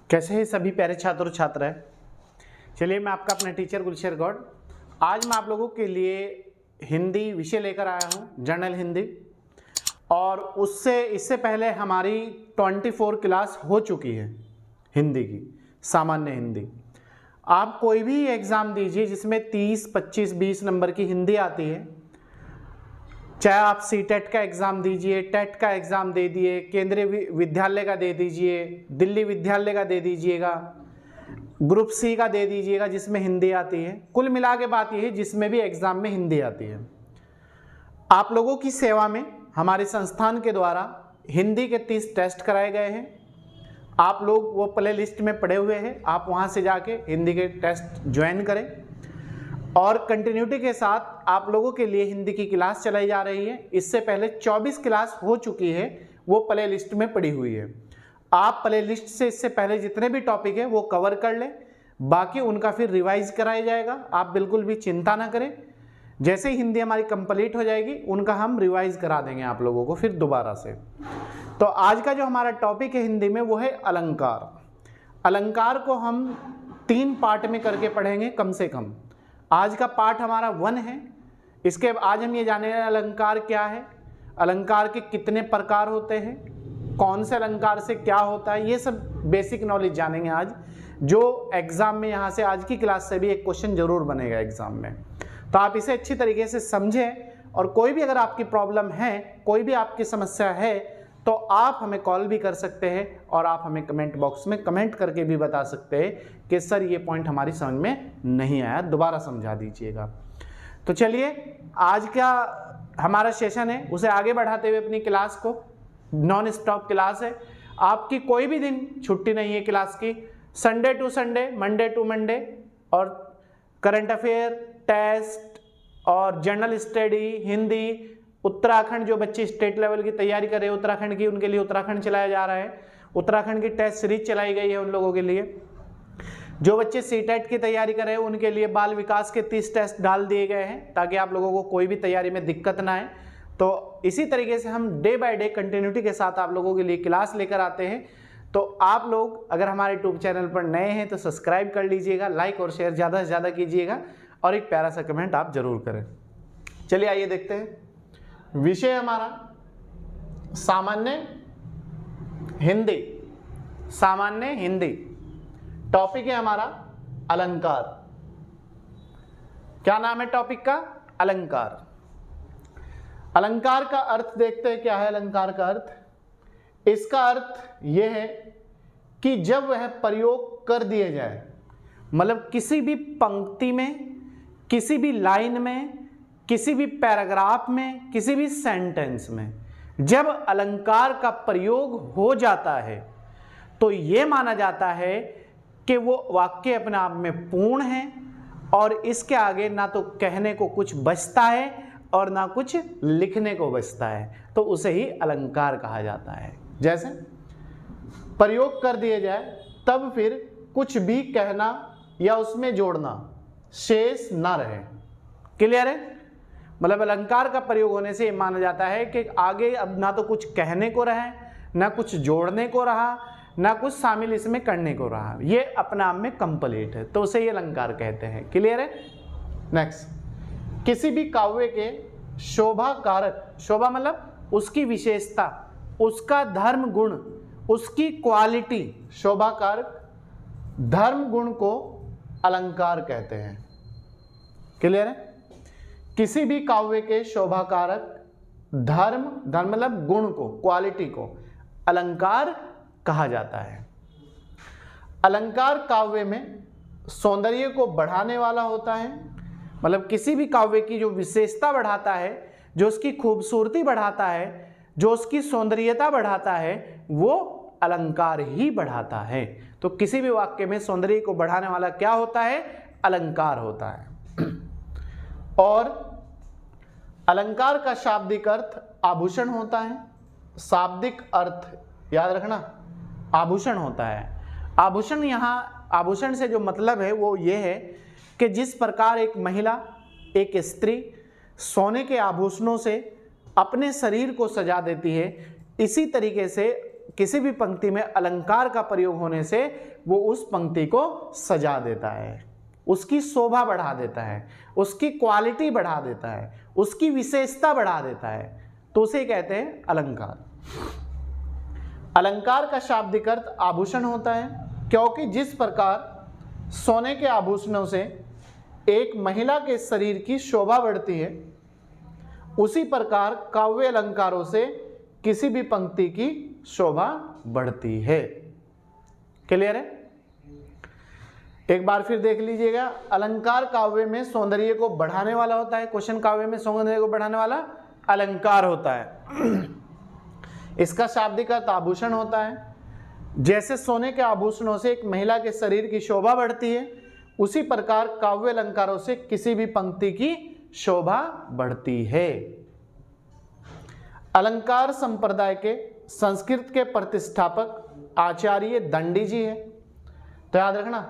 कैसे हैं सभी प्यारे छात्र और छात्राएं। चलिए, मैं आपका अपना टीचर गुलशर गौड़ आज मैं आप लोगों के लिए हिंदी विषय लेकर आया हूं, जनरल हिंदी। और इससे पहले हमारी 24 क्लास हो चुकी है हिंदी की, सामान्य हिंदी। आप कोई भी एग्ज़ाम दीजिए जिसमें 30, 25, 20 नंबर की हिंदी आती है, चाहे आप सीटेट का एग्ज़ाम दीजिए, टेट का एग्ज़ाम दे दिए, केंद्रीय विद्यालय का दे दीजिए, दिल्ली विद्यालय का दे दीजिएगा, ग्रुप सी का दे दीजिएगा जिसमें हिंदी आती है। कुल मिला के बात यह है जिसमें भी एग्ज़ाम में हिंदी आती है। आप लोगों की सेवा में हमारे संस्थान के द्वारा हिंदी के 30 टेस्ट कराए गए हैं। आप लोग वो प्ले लिस्ट में पढ़े हुए हैं, आप वहाँ से जाके हिंदी के टेस्ट ज्वाइन करें। और कंटिन्यूटी के साथ आप लोगों के लिए हिंदी की क्लास चलाई जा रही है। इससे पहले 24 क्लास हो चुकी है, वो प्ले लिस्ट में पड़ी हुई है। आप प्ले लिस्ट से इससे पहले जितने भी टॉपिक है वो कवर कर लें, बाकी उनका फिर रिवाइज कराया जाएगा। आप बिल्कुल भी चिंता ना करें, जैसे ही हिंदी हमारी कंप्लीट हो जाएगी उनका हम रिवाइज करा देंगे आप लोगों को फिर दोबारा से। तो आज का जो हमारा टॉपिक है हिंदी में वो है अलंकार। अलंकार को हम 3 पार्ट में करके पढ़ेंगे कम से कम। आज का पार्ट हमारा 1 है। इसके आज हम ये जानेंगे अलंकार क्या है, अलंकार के कितने प्रकार होते हैं, कौन से अलंकार से क्या होता है, ये सब बेसिक नॉलेज जानेंगे आज, जो एग्जाम में यहाँ से आज की क्लास से भी एक क्वेश्चन जरूर बनेगा एग्जाम में। तो आप इसे अच्छी तरीके से समझें। और कोई भी अगर आपकी प्रॉब्लम है, कोई भी आपकी समस्या है, तो आप हमें कॉल भी कर सकते हैं और आप हमें कमेंट बॉक्स में कमेंट करके भी बता सकते हैं कि सर ये पॉइंट हमारी समझ में नहीं आया, दोबारा समझा दीजिएगा। तो चलिए, आज क्या हमारा सेशन है उसे आगे बढ़ाते हुए अपनी क्लास को, नॉन स्टॉप क्लास है। आपकी कोई भी दिन छुट्टी नहीं है क्लास की, Sunday to Sunday, Monday to Monday. और करंट अफेयर, टेस्ट और जनरल स्टडी, हिंदी, उत्तराखंड जो बच्चे स्टेट लेवल की तैयारी कर रहे हैं उत्तराखंड की, उनके लिए उत्तराखंड चलाया जा रहा है। उत्तराखंड की टेस्ट सीरीज चलाई गई है उन लोगों के लिए। जो बच्चे सीटेट की तैयारी कर रहे हैं उनके लिए बाल विकास के 30 टेस्ट डाल दिए गए हैं ताकि आप लोगों को कोई भी तैयारी में दिक्कत ना आए। तो इसी तरीके से हम डे बाय डे कंटिन्यूटी के साथ आप लोगों के लिए क्लास लेकर आते हैं। तो आप लोग अगर हमारे यूट्यूब चैनल पर नए हैं तो सब्सक्राइब कर लीजिएगा, लाइक और शेयर ज़्यादा से ज़्यादा कीजिएगा और एक प्यारा सा कमेंट आप जरूर करें। चलिए आइए देखते हैं। विषय हमारा सामान्य हिंदी, सामान्य हिंदी। टॉपिक है हमारा अलंकार। क्या नाम है टॉपिक का? अलंकार। अलंकार का अर्थ देखते हैं क्या है अलंकार का अर्थ। इसका अर्थ यह है कि जब वह प्रयोग कर दिए जाए, मतलब किसी भी पंक्ति में, किसी भी लाइन में, किसी भी पैराग्राफ में, किसी भी सेंटेंस में जब अलंकार का प्रयोग हो जाता है तो यह माना जाता है कि वो वाक्य अपने आप में पूर्ण है और इसके आगे ना तो कहने को कुछ बचता है और ना कुछ लिखने को बचता है, तो उसे ही अलंकार कहा जाता है। जैसे प्रयोग कर दिया जाए तब फिर कुछ भी कहना या उसमें जोड़ना शेष ना रहे। क्लियर है? मतलब अलंकार का प्रयोग होने से ये माना जाता है कि आगे अब ना तो कुछ कहने को रहा, ना कुछ जोड़ने को रहा, ना कुछ शामिल इसमें करने को रहा, ये अपने आप में कंप्लीट है, तो उसे ये अलंकार कहते हैं। क्लियर है? नेक्स्ट, किसी भी काव्य के शोभा कारक, शोभा मतलब उसकी विशेषता, उसका धर्म गुण, उसकी क्वालिटी, शोभा कारक धर्म गुण को अलंकार कहते हैं। क्लियर है? किसी भी काव्य के शोभा कारक धर्म मतलब गुण को, क्वालिटी को अलंकार कहा जाता है। अलंकार काव्य में सौंदर्य को बढ़ाने वाला होता है, मतलब किसी भी काव्य की जो विशेषता बढ़ाता है, जो उसकी खूबसूरती बढ़ाता है, जो उसकी सौंदर्यता बढ़ाता है, वो अलंकार ही बढ़ाता है। तो किसी भी वाक्य में सौंदर्य को बढ़ाने वाला क्या होता है? अलंकार होता है। और अलंकार का शाब्दिक अर्थ आभूषण होता है। शाब्दिक अर्थ याद रखना, आभूषण होता है। आभूषण, यहाँ आभूषण से जो मतलब है वो ये है कि जिस प्रकार एक महिला, एक स्त्री सोने के आभूषणों से अपने शरीर को सजा देती है, इसी तरीके से किसी भी पंक्ति में अलंकार का प्रयोग होने से वो उस पंक्ति को सजा देता है, उसकी शोभा बढ़ा देता है, उसकी क्वालिटी बढ़ा देता है, उसकी विशेषता बढ़ा देता है, तो उसे कहते हैं अलंकार। अलंकार का शाब्दिक अर्थ आभूषण होता है, क्योंकि जिस प्रकार सोने के आभूषणों से एक महिला के शरीर की शोभा बढ़ती है, उसी प्रकार काव्य अलंकारों से किसी भी पंक्ति की शोभा बढ़ती है। क्लियर है? एक बार फिर देख लीजिएगा, अलंकार काव्य में सौंदर्य को बढ़ाने वाला होता है। क्वेश्चन काव्य में सौंदर्य को बढ़ाने वाला अलंकार होता है। इसका शाब्दिक अर्थ आभूषण होता है। जैसे सोने के आभूषणों से एक महिला के शरीर की शोभा बढ़ती है, उसी प्रकार काव्य अलंकारों से किसी भी पंक्ति की शोभा बढ़ती है। अलंकार संप्रदाय के संस्कृत के प्रतिष्ठापक आचार्य दंडी जी है। तो याद रखना,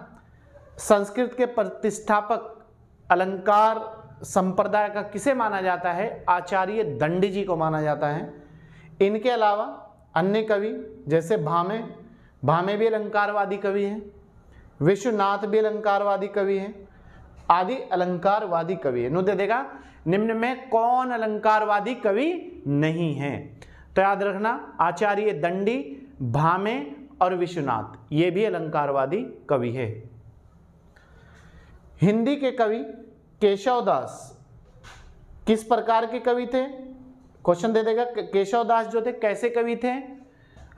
संस्कृत के प्रतिष्ठापक अलंकार संप्रदाय का किसे माना जाता है? आचार्य दंडी जी को माना जाता है। इनके अलावा अन्य कवि जैसे भामे भी अलंकारवादी कवि हैं, विश्वनाथ भी अलंकारवादी कवि हैं, आदि अलंकारवादी कवि है। दे देगा निम्न में कौन अलंकारवादी कवि नहीं है? तो याद रखना, आचार्य दंडी, भामे और विश्वनाथ, ये भी अलंकारवादी कवि है। हिंदी के कवि केशवदास किस प्रकार के कवि थे? क्वेश्चन दे देगा, केशवदास जो थे कैसे कवि थे?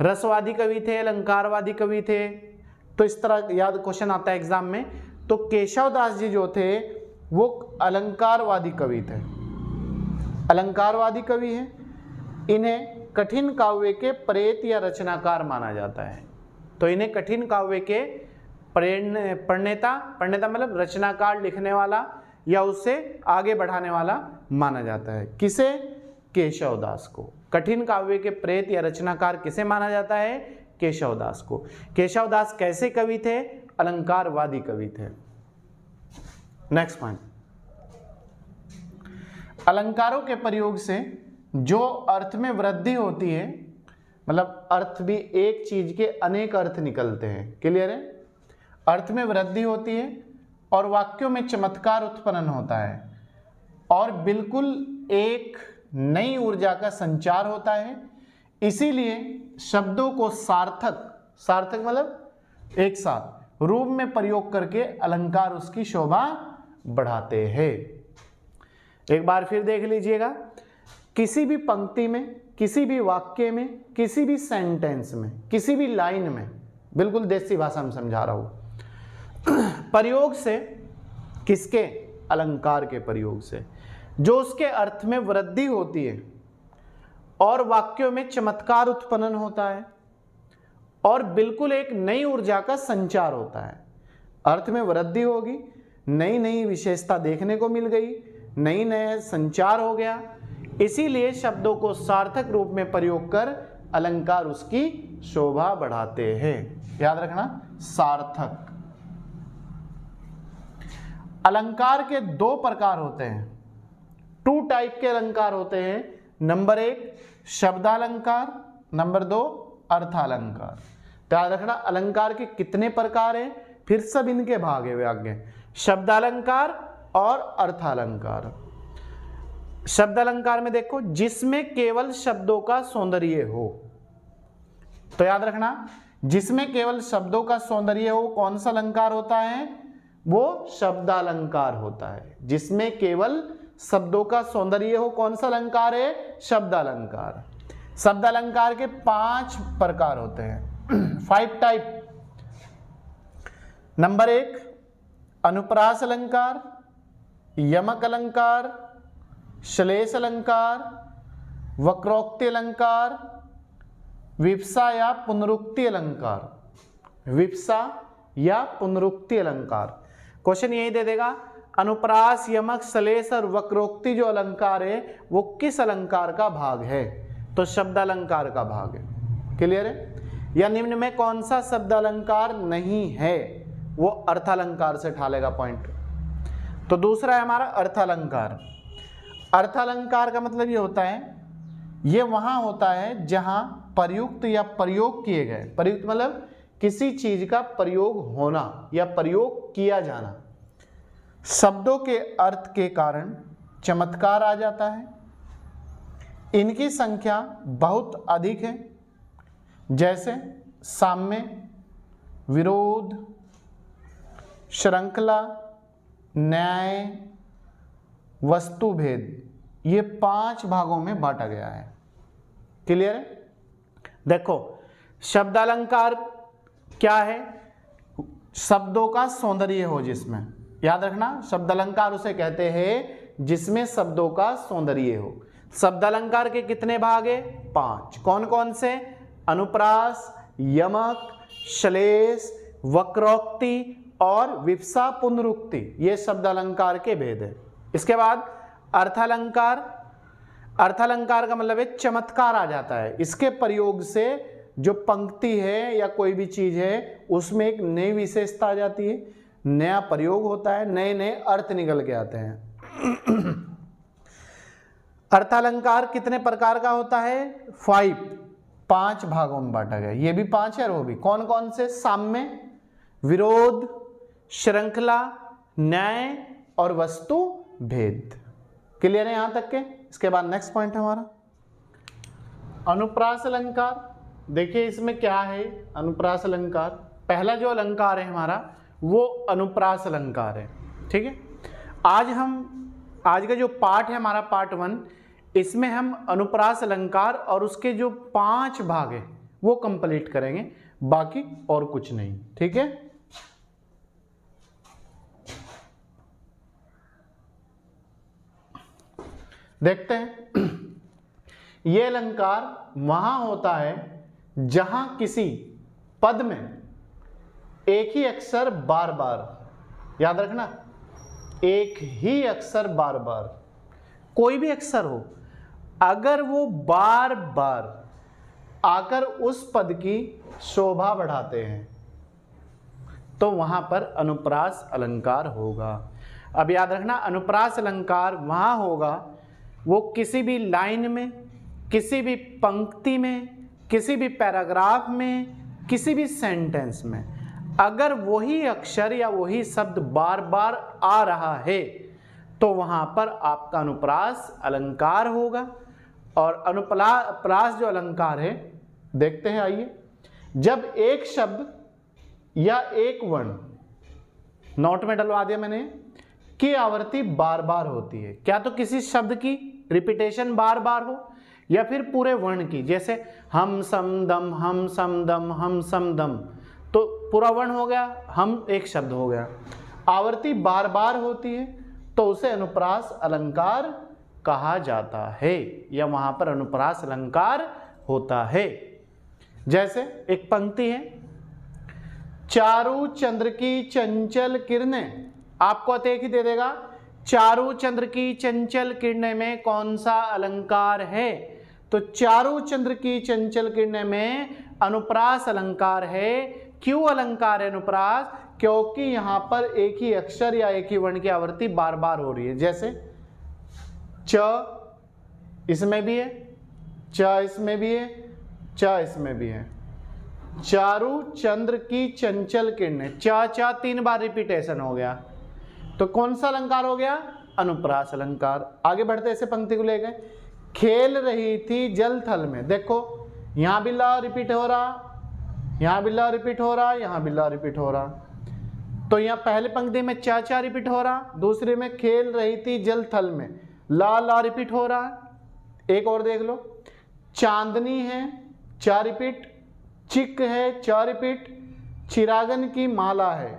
रसवादी कवि थे, अलंकारवादी कवि थे? तो इस तरह याद क्वेश्चन आता है एग्जाम में। तो केशवदास जी जो थे वो अलंकारवादी कवि थे, अलंकारवादी कवि हैं। इन्हें कठिन काव्य के प्रेत या रचनाकार माना जाता है। तो इन्हें कठिन काव्य के प्रणेता मतलब रचनाकार, लिखने वाला या उससे आगे बढ़ाने वाला माना जाता है। किसे? केशवदास को। कठिन काव्य के प्रेत या रचनाकार किसे माना जाता है? केशवदास को। केशवदास कैसे कवि थे? अलंकारवादी कवि थे। नेक्स्ट पॉइंट, अलंकारों के प्रयोग से जो अर्थ में वृद्धि होती है, मतलब अर्थ भी एक चीज के अनेक अर्थ निकलते हैं। क्लियर है? अर्थ में वृद्धि होती है और वाक्यों में चमत्कार उत्पन्न होता है और बिल्कुल एक नई ऊर्जा का संचार होता है। इसीलिए शब्दों को सार्थक मतलब एक साथ रूप में प्रयोग करके अलंकार उसकी शोभा बढ़ाते हैं। एक बार फिर देख लीजिएगा, किसी भी पंक्ति में, किसी भी वाक्य में, किसी भी सेंटेंस में, किसी भी लाइन में, बिल्कुल देसी भाषा में समझा रहा हूं, प्रयोग से, किसके? अलंकार के प्रयोग से, जो उसके अर्थ में वृद्धि होती है और वाक्यों में चमत्कार उत्पन्न होता है और बिल्कुल एक नई ऊर्जा का संचार होता है। अर्थ में वृद्धि होगी, नई नई विशेषता देखने को मिल गई, नई नया संचार हो गया। इसीलिए शब्दों को सार्थक रूप में प्रयोग कर अलंकार उसकी शोभा बढ़ाते हैं। याद रखना, सार्थक। अलंकार के दो प्रकार होते हैं, 2 टाइप के अलंकार होते हैं। नंबर 1 शब्दालंकार, नंबर 2 अर्थालंकार। याद रखना, अलंकार के कितने प्रकार हैं? फिर सब इनके भाग है आगे, शब्दालंकार और अर्थालंकार। शब्दालंकार में देखो, जिसमें केवल शब्दों का सौंदर्य हो। तो याद रखना, जिसमें केवल शब्दों का सौंदर्य हो कौन सा अलंकार होता है? वो शब्दालंकार होता है। जिसमें केवल शब्दों का सौंदर्य हो कौन सा अलंकार है? शब्दालंकार। शब्दालंकार के 5 प्रकार होते हैं, 5 टाइप। नंबर 1 अनुप्रास अलंकार, यमक अलंकार, श्लेष अलंकार, वक्रोक्ति अलंकार, विप्सा या पुनरुक्ति अलंकार। विप्सा या पुनरुक्ति अलंकार। क्वेश्चन यही दे देगा, अनुप्रास, यमक, श्लेष और वक्रोक्ति जो अलंकार है वो किस अलंकार का भाग है? तो शब्दालंकार का भाग है। क्लियर है? या निम्न में कौन सा शब्दालंकार नहीं है? वो अर्थालंकार से उठा लेगा पॉइंट। तो दूसरा है हमारा अर्थालंकार। अर्थालंकार का मतलब ये होता है ये वहां होता है जहां प्रयुक्त या प्रयोग किए गए, प्रयुक्त मतलब किसी चीज का प्रयोग होना या प्रयोग किया जाना, शब्दों के अर्थ के कारण चमत्कार आ जाता है। इनकी संख्या बहुत अधिक है, जैसे साम्य, विरोध, श्रृंखला, न्याय, वस्तुभेद। ये 5 भागों में बांटा गया है। क्लियर है? देखो, शब्दालंकार क्या है? शब्दों का सौंदर्य हो जिसमें, याद रखना, शब्दालंकार उसे कहते हैं जिसमें शब्दों का सौंदर्य हो। शब्दालंकार के कितने भाग है? 5। कौन कौन से? अनुप्रास, यमक, श्लेष, वक्रोक्ति और विवक्षा पुनरुक्ति। ये शब्दालंकार के भेद है। इसके बाद अर्थालंकार। अर्थालंकार का मतलब है चमत्कार आ जाता है। इसके प्रयोग से जो पंक्ति है या कोई भी चीज है उसमें एक नई विशेषता आ जाती है, नया प्रयोग होता है, नए नए अर्थ निकल के आते हैं। अर्थालंकार कितने प्रकार का होता है? 5 भागों में बांटा गया। ये भी 5 है और वो भी। कौन कौन से? साम्य, विरोध, श्रृंखला, न्याय और वस्तु भेद। क्लियर है यहां तक के? इसके बाद नेक्स्ट पॉइंट है हमारा अनुप्रास अलंकार। देखिए इसमें क्या है अनुप्रास अलंकार। पहला जो अलंकार है हमारा वो अनुप्रास अलंकार है। ठीक है, आज का जो पार्ट है हमारा पार्ट 1, इसमें हम अनुप्रास अलंकार और उसके जो 5 भाग है वो कंप्लीट करेंगे, बाकी और कुछ नहीं। ठीक है, देखते हैं। ये अलंकार वहां होता है जहां किसी पद में एक ही अक्षर बार बार, याद रखना, एक ही अक्षर बार बार, कोई भी अक्षर हो, अगर वो बार बार आकर उस पद की शोभा बढ़ाते हैं तो वहां पर अनुप्रास अलंकार होगा। अब याद रखना, अनुप्रास अलंकार वहां होगा वो किसी भी लाइन में, किसी भी पंक्ति में, किसी भी पैराग्राफ में, किसी भी सेंटेंस में अगर वही अक्षर या वही शब्द बार बार आ रहा है तो वहां पर आपका अनुप्रास अलंकार होगा। और अनुप्रास जो अलंकार है देखते हैं, आइए। जब एक शब्द या एक वर्ण, नोट में डलवा दिया मैंने, की आवृत्ति बार बार होती है, क्या तो किसी शब्द की रिपीटेशन बार बार हो या फिर पूरे वर्ण की, जैसे हम सम दम, हम सम दम, हम सम दम, तो पूरा वर्ण हो गया, हम एक शब्द हो गया। आवृत्ति बार बार होती है तो उसे अनुप्रास अलंकार कहा जाता है, या वहां पर अनुप्रास अलंकार होता है। जैसे एक पंक्ति है, चारू चंद्र की चंचल किरणें, आपको अतेक ही दे देगा, चारू चंद्र की चंचल किरणें में कौन सा अलंकार है? तो चारू चंद्र की चंचल किरणें में अनुप्रास अलंकार है। क्यों अलंकार है अनुप्रास? क्योंकि यहां पर एक ही अक्षर या एक ही वर्ण की आवृत्ति बार बार हो रही है। जैसे च इसमें भी है, च इसमें भी है, च इसमें भी है। चारू चंद्र की चंचल किरणें, चा 3 बार रिपीटेशन हो गया, तो कौन सा अलंकार हो गया? अनुप्रास अलंकार। आगे बढ़ते ऐसे पंक्ति को ले गए, खेल रही थी जल थल में, देखो यहां भी ला रिपीट हो रहा, यहां भी ला रिपीट हो रहा, यहां भी ला रिपीट हो रहा। तो यहां पहले पंक्ति में चा रिपीट हो रहा, दूसरे में खेल रही थी जल थल में ला रिपीट हो रहा। एक और देख लो, चांदनी है 4 रिपीट, चिक है 4 रिपीट, चिरागन की माला है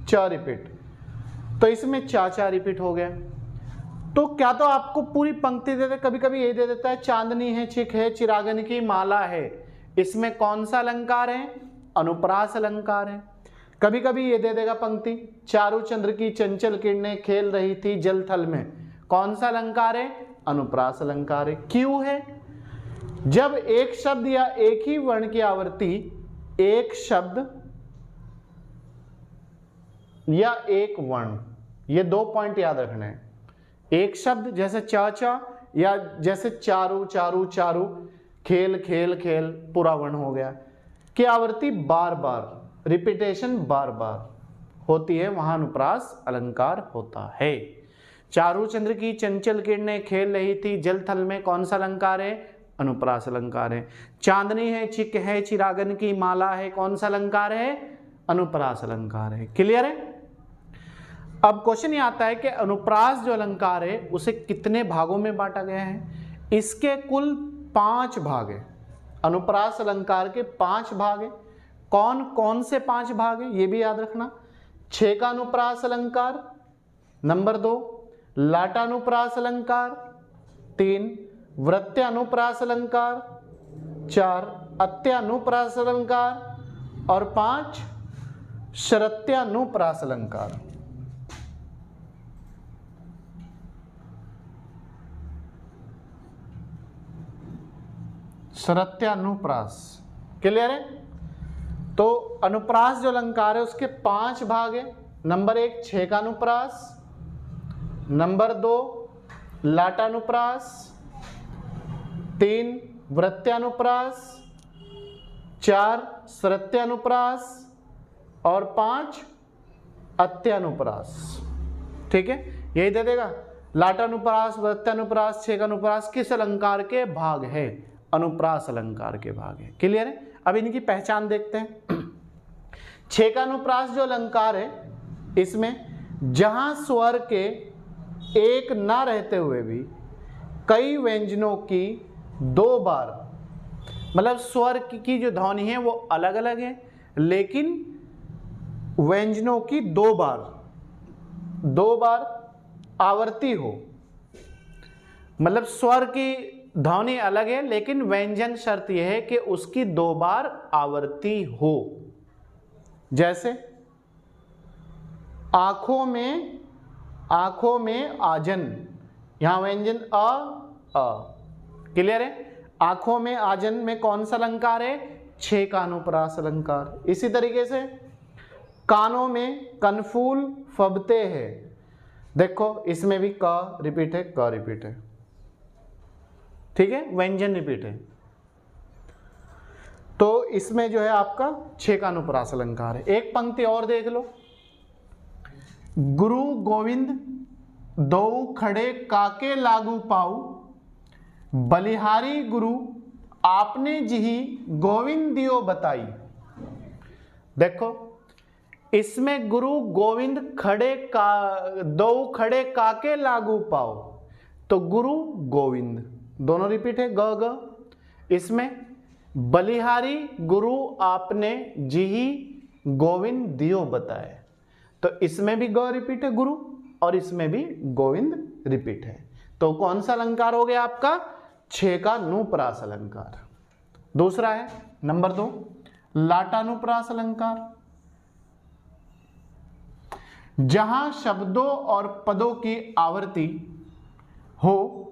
4 रिपीट, तो इसमें चा रिपीट हो गया। तो क्या तो आपको पूरी पंक्ति दे दे, कभी कभी ये दे देता है चांदनी है, चिक है, चिरागन की माला है, इसमें कौन सा अलंकार है? अनुप्रास अलंकार है। कभी कभी ये दे देगा पंक्ति, चारू चंद्र की चंचल किरणें खेल रही थी जल थल में, कौन सा अलंकार है? अनुप्रास अलंकार है। क्यों है? जब एक शब्द या एक ही वर्ण की आवृत्ति, एक शब्द या एक वर्ण, ये 2 पॉइंट याद रखने हैं। एक शब्द जैसे चा या जैसे चारू चारू चारू, खेल खेल खेल, पूरा वर्ण हो गया, कि आवर्ती बार बार, रिपीटेशन बार बार होती है, वहां अनुप्रास अलंकार होता है। चारूचंद्र की चंचल किरणें खेल रही थी जल थल में, कौन सा अलंकार है? अनुप्रास अलंकार है। चांदनी है चिक है चिरागन की माला है, कौन सा अलंकार है? अनुप्रास अलंकार है। क्लियर है? अब क्वेश्चन ये आता है कि अनुप्रास जो अलंकार है उसे कितने भागों में बांटा गया है? इसके कुल 5 भाग है। अनुप्रास अलंकार के 5 भाग है। कौन कौन से 5 भाग है ये भी याद रखना। छेका अनुप्रास अलंकार, नंबर 2 लाटानुप्रास अलंकार, 3 वृत्त्यानुप्रास अलंकार, 4 अत्यानुप्रास अलंकार और 5 शरत्यानुप्रास अलंकार। शरत्यानुप्रास। क्लियर है? तो अनुप्रास जो अलंकार है उसके 5 भाग है। नंबर 1 छेकानुप्रास, नंबर 2 लाटानुप्रास, 3 वृत्त्यानुप्रास, 4 शरत्यानुप्रास और 5 अत्यानुप्रास। ठीक है, यही दे देगा। लाटानुप्रास, वृत्त्यानुप्रास, छेकानुप्रास किस अलंकार के भाग है? अनुप्रास अलंकार के भाग है। क्लियर है? अब इनकी पहचान देखते हैं। छेकानुप्रास जो अलंकार है इसमें जहां स्वर के एक ना रहते हुए भी कई व्यंजनों की 2 बार, मतलब स्वर की जो ध्वनि है वो अलग अलग है लेकिन व्यंजनों की 2 बार आवर्ती हो, मतलब स्वर की ध्वनि अलग है लेकिन व्यंजन शर्त यह है कि उसकी 2 बार आवर्ती हो। जैसे आंखों में आजन, यहां व्यंजन अ। क्लियर है? आंखों में आजन में कौन सा अलंकार है? छेकानुप्रास अलंकार। इसी तरीके से कानों में कनफूल फबते हैं, देखो इसमें भी क रिपीट है, क रिपीट है। ठीक है, व्यंजन रिपीट है। तो इसमें जो है आपका छेकानुप्रास अलंकार है। एक पंक्ति और देख लो। गुरु गोविंद दो खड़े काके लागू पाऊ, बलिहारी गुरु आपने जिही गोविंद दियो बताई। देखो इसमें गुरु गोविंद दो खड़े काके लागू पाओ, तो गुरु गोविंद दोनों रिपीट है, ग ग। इसमें बलिहारी गुरु आपने जिही गोविंद दियो बताए, तो इसमें भी ग रिपीट है गुरु और इसमें भी गोविंद रिपीट है। तो कौन सा अलंकार हो गया आपका? छेकानुप्रास अलंकार। दूसरा है नंबर 2 लाटानुप्रास अलंकार। जहां शब्दों और पदों की आवर्ती हो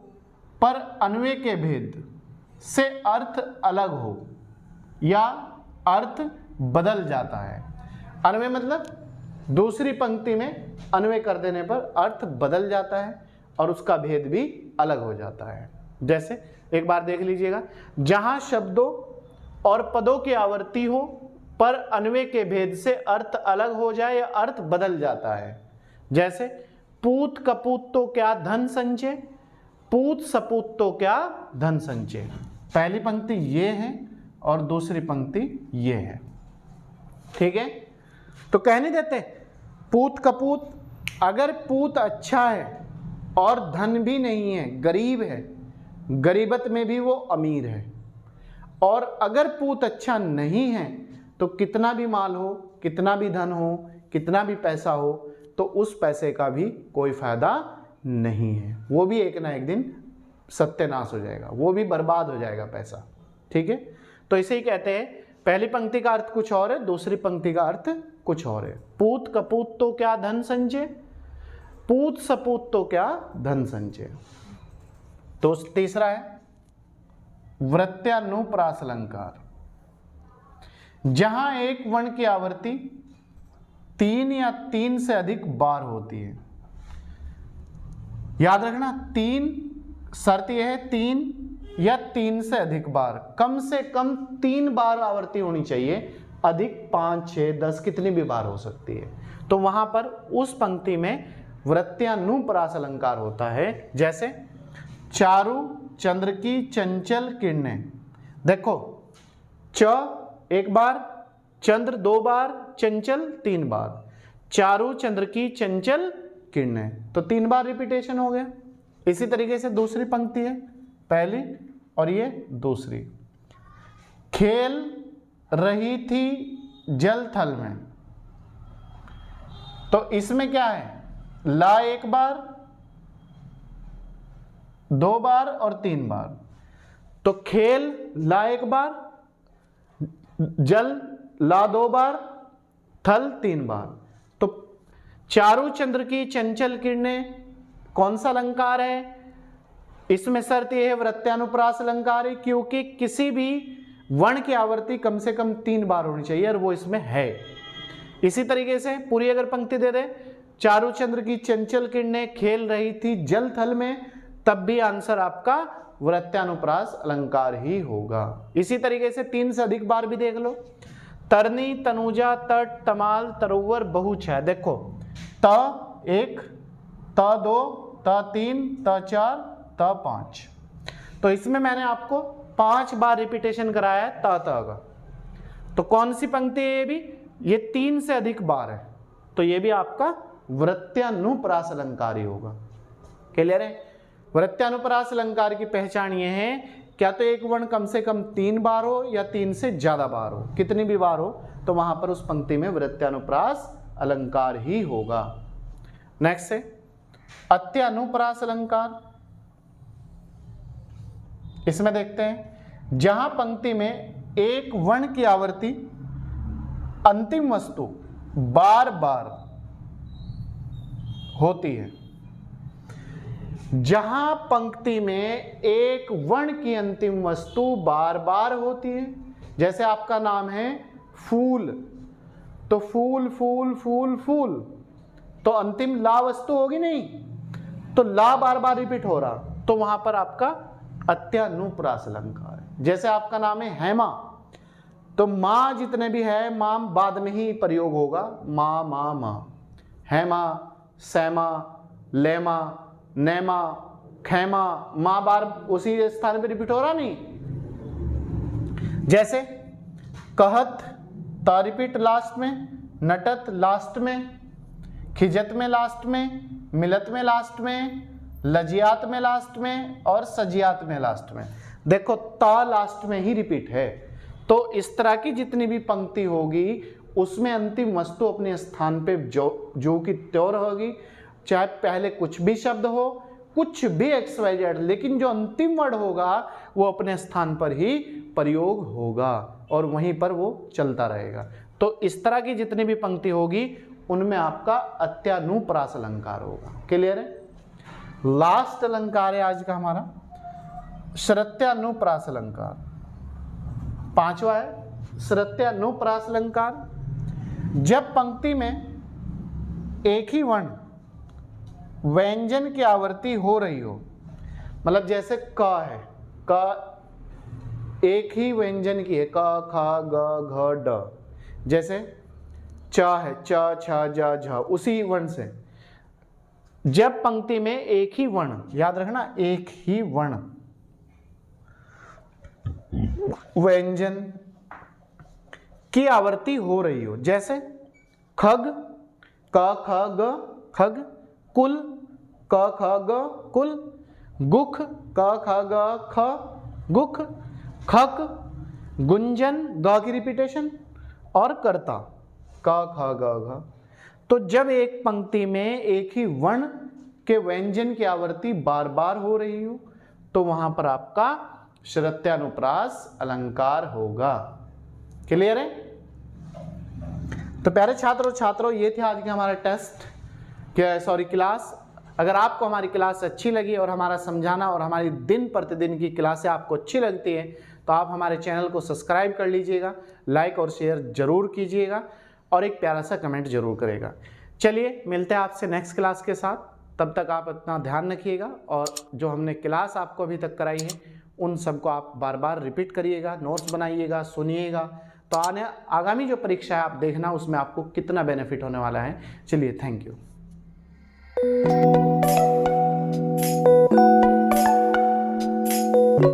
पर अन्वय के भेद से अर्थ अलग हो या अर्थ बदल जाता है। अन्वय मतलब दूसरी पंक्ति में अन्वय कर देने पर अर्थ बदल जाता है और उसका भेद भी अलग हो जाता है। जैसे एक बार देख लीजिएगा, जहां शब्दों और पदों की आवर्ती हो पर अन्वय के भेद से अर्थ अलग हो जाए या अर्थ बदल जाता है। जैसे पूत कपूत तो क्या धन संचय, पूत सपूत तो क्या धन संचय। पहली पंक्ति ये है और दूसरी पंक्ति ये है। ठीक है, तो कहने देते पूत कपूत, अगर पूत अच्छा है और धन भी नहीं है, गरीब है, गरीबत में भी वो अमीर है, और अगर पूत अच्छा नहीं है तो कितना भी माल हो, कितना भी धन हो, कितना भी पैसा हो, तो उस पैसे का भी कोई फायदा नहीं है, वो भी एक ना एक दिन सत्यानाश हो जाएगा, वो भी बर्बाद हो जाएगा पैसा। ठीक है, तो इसे ही कहते हैं पहली पंक्ति का अर्थ कुछ और है, दूसरी पंक्ति का अर्थ कुछ और है। पूत कपूत तो क्या धन संचय, पूत सपूत तो क्या धन संचय। तो तीसरा है वृत्त्यानुप्रास अलंकार। जहां एक वर्ण की आवर्ती 3 या 3 से अधिक बार होती है। याद रखना 3 शर्त यह है 3 या 3 से अधिक बार, कम से कम 3 बार आवर्ती होनी चाहिए, अधिक 5, 6, 10 कितनी भी बार हो सकती है। तो वहां पर उस पंक्ति में वृत्त्यानुप्रास अलंकार होता है। जैसे चारु चंद्र की चंचल किरणें, देखो च एक बार, चंद्र 2 बार, चंचल 3 बार, चारु चंद्र की चंचल किरणें, तो 3 बार रिपीटेशन हो गया। इसी तरीके से दूसरी पंक्ति है, पहली और ये दूसरी। खेल रही थी जल थल में, तो इसमें क्या है, ला 1 बार, 2 बार और 3 बार। तो खेल ला 1 बार, जल ला 2 बार, थल 3 बार। तो चारु चंद्र की चंचल किरणें कौन सा अलंकार है? इसमें शर्त यह है वृत्त्यानुप्रास अलंकार है, क्योंकि किसी भी वर्ण की आवर्ती कम से कम 3 बार होनी चाहिए और वो इसमें है। इसी तरीके से पूरी अगर पंक्ति दे दे, चारु चंद्र की चंचल किरणें खेल रही थी जल थल में, तब भी आंसर आपका वृत्त्यानुप्रास अलंकार ही होगा। इसी तरीके से 3 से अधिक बार भी देख लो, तरनी तनुजा तट तमाल तरोवर बहुछाया, देखो त 1, त 2, त 3, त 4, त 5, तो इसमें मैंने आपको 5 बार रिपीटेशन कराया है त का। तो कौन सी पंक्ति है ये भी? ये 3 से अधिक बार है, तो ये भी आपका वृत्त्यानुप्रास अलंकार ही होगा। क्लियर है? वृत्त्यानुप्रास अलंकार की पहचान ये है, क्या तो एक वर्ण कम से कम 3 बार हो या 3 से ज्यादा बार हो, कितनी भी बार हो तो वहां पर उस पंक्ति में वृत्त्यानुप्रास अलंकार ही होगा। नेक्स्ट है अत्यानुप्रास अलंकार। इसमें देखते हैं, जहां पंक्ति में एक वर्ण की आवर्ती अंतिम वस्तु बार बार होती है, जहां पंक्ति में एक वर्ण की अंतिम वस्तु बार बार होती है, जैसे आपका नाम है फूल, तो फूल फूल फूल फूल, तो अंतिम ला वस्तु होगी नहीं, तो ला बार बार रिपीट हो रहा, तो वहां पर आपका अत्यानुप्रास अलंकार है। जैसे आपका नाम है हेमा, तो मां जितने भी है मां बाद में ही प्रयोग होगा, मां मां मां, हेमा, सैमा, लेमा, नैमा, खैमा, मां बार उसी स्थान पे रिपीट हो रहा नहीं। जैसे कहत ता रिपीट लास्ट में, नटत लास्ट में, खिजत में लास्ट में, मिलत में लास्ट में, लजियात में लास्ट में और सजियात में लास्ट में, देखो ता लास्ट में ही रिपीट है। तो इस तरह की जितनी भी पंक्ति होगी उसमें अंतिम वस्तु अपने स्थान पे जो कि त्यों होगी, चाहे पहले कुछ भी शब्द हो, कुछ भी XYZ, लेकिन जो अंतिम वर्ड होगा वो अपने स्थान पर ही प्रयोग होगा और वहीं पर वो चलता रहेगा। तो इस तरह की जितनी भी पंक्ति होगी उनमें आपका अत्यानुप्रास अलंकार होगा। क्लियर है? लास्ट अलंकार है आज का हमारा श्रुत्यानुप्रास अलंकार, 5वां है श्रुत्यानुप्रास अलंकार। जब पंक्ति में एक ही वर्ण व्यंजन की आवर्ती हो रही हो, मतलब जैसे क है, क एक ही व्यंजन की है, क ख ग घ ड, जैसे च है, च छ ज झ, उसी वर्ण से जब पंक्ति में एक ही वर्ण, याद रखना एक ही वर्ण व्यंजन की आवर्ती हो रही हो, जैसे खग क ख ग खग, कुल क ख ग कुल, गुख क ख ग ख गुख, खक, गुंजन ग की रिपीटेशन और कर्ता क ख ग घ। तो जब एक पंक्ति में एक ही वर्ण के व्यंजन की आवर्ती बार बार हो रही हो तो वहां पर आपका श्रुत्यानुप्रास अलंकार होगा। क्लियर है? तो प्यारे छात्रों छात्रों, ये थे आज के हमारा क्लास। अगर आपको हमारी क्लास अच्छी लगी और हमारा समझाना और हमारी दिन प्रतिदिन की क्लासें आपको अच्छी लगती है तो आप हमारे चैनल को सब्सक्राइब कर लीजिएगा, लाइक और शेयर जरूर कीजिएगा और एक प्यारा सा कमेंट जरूर करेगा। चलिए मिलते हैं आपसे नेक्स्ट क्लास के साथ। तब तक आप अपना ध्यान रखिएगा और जो हमने क्लास आपको अभी तक कराई है उन सबको आप बार बार रिपीट करिएगा, नोट्स बनाइएगा, सुनिएगा। तो आगामी जो परीक्षा है आप देखना उसमें आपको कितना बेनिफिट होने वाला है। चलिए, थैंक यू।